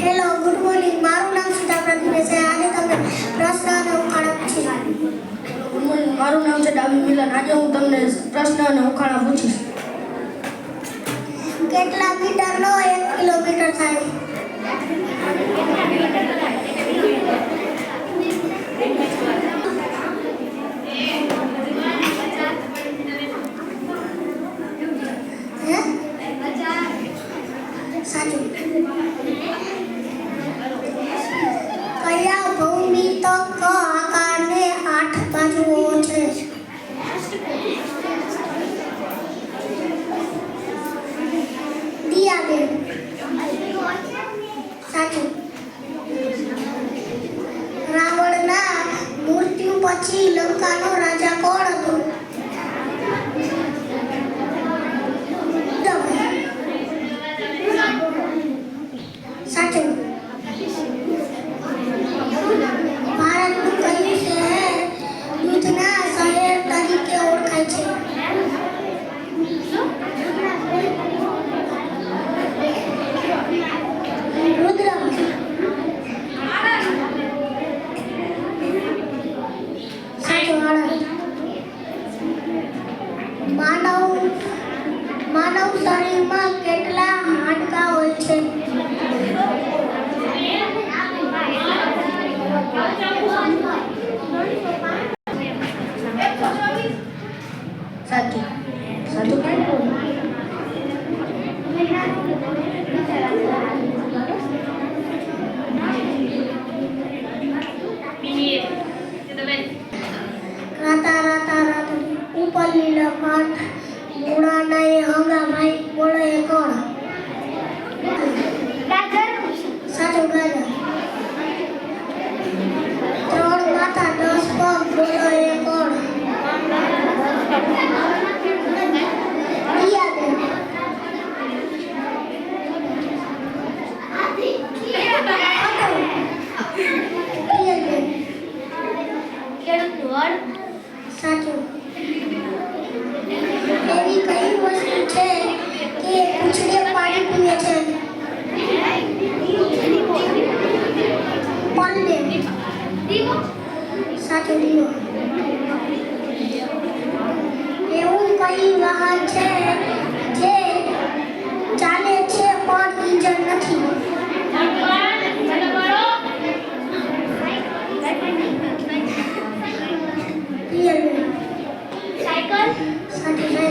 Hello, good morning. મારું નામ સુધા પ્રદીપ છે. આજે તમને પ્રશ્ન અને ઉખાણા પૂછીશ. Good morning. મારું નામ છે ડાબી મિલન. આજે હું તમને પ્રશ્ન અને ઉખાણા પૂછીશ. કેટલા મીટરનો 1 કિલોમીટર થાય? સાચું. કયા ભૌમિતિક આકારને 8 બાજુઓ છે? દિયાબેન. સાચું. રાવણના મૃત્યુ પછી લંકાનો રાજા કોણ હતો? સાચું. ભારતનું કયું શહેર દૂધના શહેર તરીકે ઓળખાય છે? રુદ્રમ. સાચું. આણંદ. માનવ શરીરમાં કેટલા હાડકાં હોય છે? સાચું. સાચું રાતા રાતા રાતડી ઉપર લીલા પાટ મૂળા નહીં હંગા ભાઈ બોલે એ કોણ? સાચું. ગાજર. 3 માથા 10 પગ બોલો એ કોણ? દિયાબેન. દિયાબેન. સાચું. એવી કઈ વસ્તુ છે કે પૂછડે પાણી પીવે છે? પલડે. સાચું. દીવો. એવું કઈ વાહન છે જે ચાલે છે પણ ઇંજણ નથી? સાયકલ. સાચું.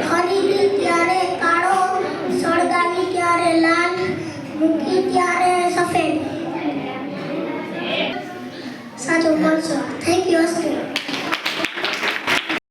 ખરીદી ત્યારે કાળો, સળગાવી ત્યારે લાલ, મૂકી ત્યારે સફેદ. સાચું. બોલશો. Thank you.